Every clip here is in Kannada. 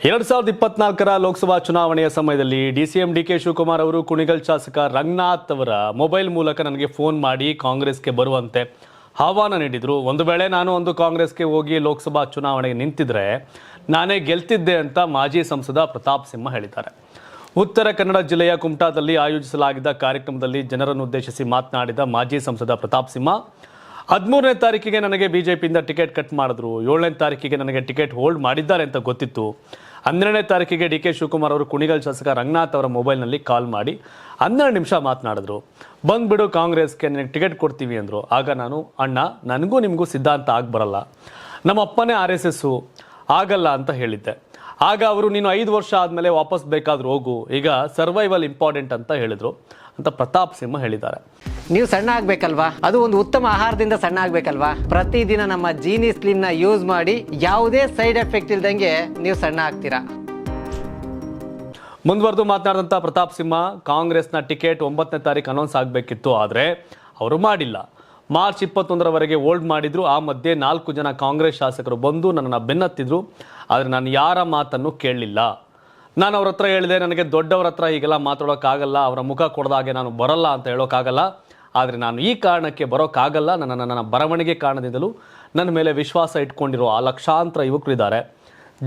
2024ರ ಲೋಕಸಭಾ ಚುನಾವಣೆಯ ಸಮಯದಲ್ಲಿ ಡಿಸಿಎಂ ಡಿಕೆ ಶಿವಕುಮಾರ್ ಅವರು ಕುಣಿಗಲ್ ಶಾಸಕ ರಂಗನಾಥ್ ಅವರ ಮೊಬೈಲ್ ಮೂಲಕ ನನಗೆ ಫೋನ್ ಮಾಡಿ ಕಾಂಗ್ರೆಸ್ಗೆ ಬರುವಂತೆ ಆಹ್ವಾನ ನೀಡಿದ್ರು. ಒಂದು ವೇಳೆ ನಾನು ಕಾಂಗ್ರೆಸ್ಗೆ ಹೋಗಿ ಲೋಕಸಭಾ ಚುನಾವಣೆಗೆ ನಿಂತಿದ್ರೆ ನಾನೇ ಗೆಲ್ತಿದ್ದೆ ಅಂತ ಮಾಜಿ ಸಂಸದ ಪ್ರತಾಪ್ ಸಿಂಹ ಹೇಳಿದ್ದಾರೆ. ಉತ್ತರ ಕನ್ನಡ ಜಿಲ್ಲೆಯ ಕುಮಟಾದಲ್ಲಿ ಆಯೋಜಿಸಲಾಗಿದ್ದ ಕಾರ್ಯಕ್ರಮದಲ್ಲಿ ಜನರನ್ನು ಉದ್ದೇಶಿಸಿ ಮಾತನಾಡಿದ ಮಾಜಿ ಸಂಸದ ಪ್ರತಾಪ್ ಸಿಂಹ, 13ನೇ ತಾರೀಕಿಗೆ ನನಗೆ ಬಿಜೆಪಿಯಿಂದ ಟಿಕೆಟ್ ಕಟ್ ಮಾಡಿದ್ರು, 7ನೇ ತಾರೀಕಿಗೆ ನನಗೆ ಟಿಕೆಟ್ ಹೋಲ್ಡ್ ಮಾಡಿದ್ದಾರೆ ಅಂತ ಗೊತ್ತಿತ್ತು. 12ನೇ ತಾರೀಕಿಗೆ ಡಿಕೆ ಶಿವಕುಮಾರ್ ಅವರು ಕುಣಿಗಲ್ ಶಾಸಕ ರಂಗನಾಥ್ ಅವರ ಮೊಬೈಲ್ನಲ್ಲಿ ಕಾಲ್ ಮಾಡಿ 12 ನಿಮಿಷ ಮಾತನಾಡಿದ್ರು. ಬಂದ್ಬಿಡು ಕಾಂಗ್ರೆಸ್ಗೆ, ನಿನಗೆ ಟಿಕೆಟ್ ಕೊಡ್ತೀವಿ ಅಂದರು. ಆಗ ನಾನು, ಅಣ್ಣ ನನಗೂ ನಿಮಗೂ ಸಿದ್ಧಾಂತ ಬರಲ್ಲ, ನಮ್ಮ ಅಪ್ಪನೇ RSS ಆಗಲ್ಲ ಅಂತ ಹೇಳಿದ್ದೆ. ಆಗ ಅವರು, ನೀನು 5 ವರ್ಷ ಆದಮೇಲೆ ವಾಪಸ್ ಬೇಕಾದ್ರೂ ಹೋಗು, ಈಗ ಸರ್ವೈವಲ್ ಇಂಪಾರ್ಟೆಂಟ್ ಅಂತ ಹೇಳಿದ್ರು ಅಂತ ಪ್ರತಾಪ್ ಸಿಂಹ ಹೇಳಿದ್ದಾರೆ. ನೀವು ಸಣ್ಣ ಆಗ್ಬೇಕಲ್ವಾ, ಅದು ಒಂದು ಉತ್ತಮ ಆಹಾರದಿಂದ ಸಣ್ಣ ಆಗ್ಬೇಕಲ್ವಾ. ಪ್ರತಿದಿನ ನಮ್ಮ ಜೀನಿ ಸ್ಲಿಮ್ ನ ಯೂಸ್ ಮಾಡಿ ಯಾವುದೇ ಸೈಡ್ ಎಫೆಕ್ಟ್ ಇಲ್ದಂಗೆ ನೀವು ಸಣ್ಣ ಆಗ್ತೀರಾ. ಮುಂದುವರೆದು ಮಾತನಾಡಿದಂಥ ಪ್ರತಾಪ್ ಸಿಂಹ, ಕಾಂಗ್ರೆಸ್ನ ಟಿಕೆಟ್ 9ನೇ ತಾರೀಕು ಅನೌನ್ಸ್ ಆಗಬೇಕಿತ್ತು, ಆದರೆ ಅವರು ಮಾಡಿಲ್ಲ. ಮಾರ್ಚ್ 21ರವರೆಗೆ ಹೋಲ್ಡ್ ಮಾಡಿದ್ರು. ಆ ಮಧ್ಯೆ 4 ಜನ ಕಾಂಗ್ರೆಸ್ ಶಾಸಕರು ಬಂದು ನನ್ನನ್ನು ಬೆನ್ನತ್ತಿದ್ರು, ಆದರೆ ನಾನು ಯಾರ ಮಾತನ್ನು ಕೇಳಲಿಲ್ಲ. ನಾನು ಅವ್ರ ಹತ್ರ ಹೇಳಿದೆ, ನನಗೆ ದೊಡ್ಡವ್ರ ಹತ್ರ ಹೀಗೆಲ್ಲ ಮಾತಾಡೋಕ್ಕಾಗಲ್ಲ, ಅವರ ಮುಖ ಕೊಡದಾಗೆ ನಾನು ಬರಲ್ಲ ಅಂತ ಹೇಳೋಕ್ಕಾಗಲ್ಲ, ಆದರೆ ನಾನು ಈ ಕಾರಣಕ್ಕೆ ಬರೋಕ್ಕಾಗಲ್ಲ. ನನ್ನ ಬರವಣಿಗೆ ಕಾರಣದಿಂದಲೂ ನನ್ನ ಮೇಲೆ ವಿಶ್ವಾಸ ಇಟ್ಕೊಂಡಿರೋ ಆ ಲಕ್ಷಾಂತರ ಯುವಕರಿದ್ದಾರೆ.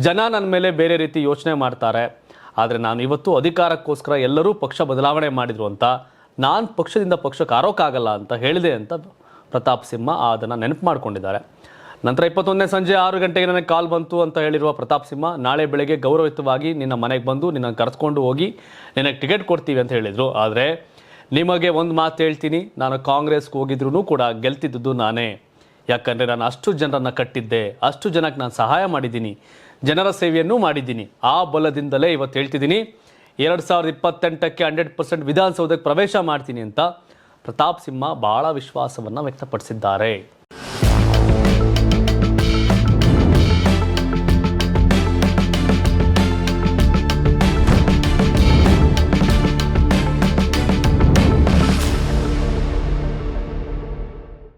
ಜನ ನನ್ನ ಮೇಲೆ ಬೇರೆ ರೀತಿ ಯೋಚನೆ ಮಾಡ್ತಾರೆ, ಆದರೆ ನಾನು ಇವತ್ತು ಅಧಿಕಾರಕ್ಕೋಸ್ಕರ ಎಲ್ಲರೂ ಪಕ್ಷ ಬದಲಾವಣೆ ಮಾಡಿದ್ರು ಅಂತ ನಾನು ಪಕ್ಷದಿಂದ ಪಕ್ಷಕ್ಕೆ ಆರೋಕ್ಕಾಗಲ್ಲ ಅಂತ ಹೇಳಿದೆ ಅಂತ ಪ್ರತಾಪ್ ಸಿಂಹ ಅದನ್ನು ನೆನಪು ಮಾಡಿಕೊಂಡಿದ್ದಾರೆ. ನಂತರ 21ನೇ ಸಂಜೆ 6 ಗಂಟೆಗೆ ನನಗೆ ಕಾಲ್ ಬಂತು ಅಂತ ಹೇಳಿರುವ ಪ್ರತಾಪ್ ಸಿಂಹ, ನಾಳೆ ಬೆಳಗ್ಗೆ ಗೌರವಯುತವಾಗಿ ನಿನ್ನ ಮನೆಗೆ ಬಂದು ನಿನ್ನನ್ನು ಕರೆಸ್ಕೊಂಡು ಹೋಗಿ ನಿನಗೆ ಟಿಕೆಟ್ ಕೊಡ್ತೀವಿ ಅಂತ ಹೇಳಿದರು. ಆದರೆ ನಿಮಗೆ ಒಂದು ಮಾತು ಹೇಳ್ತೀನಿ, ನಾನು ಕಾಂಗ್ರೆಸ್ಗೆ ಹೋಗಿದ್ರೂ ಕೂಡ ಗೆಲ್ತಿದ್ದು ನಾನೇ. ಯಾಕಂದರೆ ನಾನು ಅಷ್ಟು ಜನರನ್ನು ಕಟ್ಟಿದ್ದೆ, ಅಷ್ಟು ಜನಕ್ಕೆ ನಾನು ಸಹಾಯ ಮಾಡಿದ್ದೀನಿ, ಜನರ ಸೇವೆಯನ್ನೂ ಮಾಡಿದ್ದೀನಿ. ಆ ಬಲದಿಂದಲೇ ಇವತ್ತು ಹೇಳ್ತಿದ್ದೀನಿ, 2028ಕ್ಕೆ 100% ವಿಧಾನಸೌಧಕ್ಕೆ ಪ್ರವೇಶ ಮಾಡ್ತೀನಿ ಅಂತ ಪ್ರತಾಪ್ ಸಿಂಹ ಭಾಳ ವಿಶ್ವಾಸವನ್ನು ವ್ಯಕ್ತಪಡಿಸಿದ್ದಾರೆ.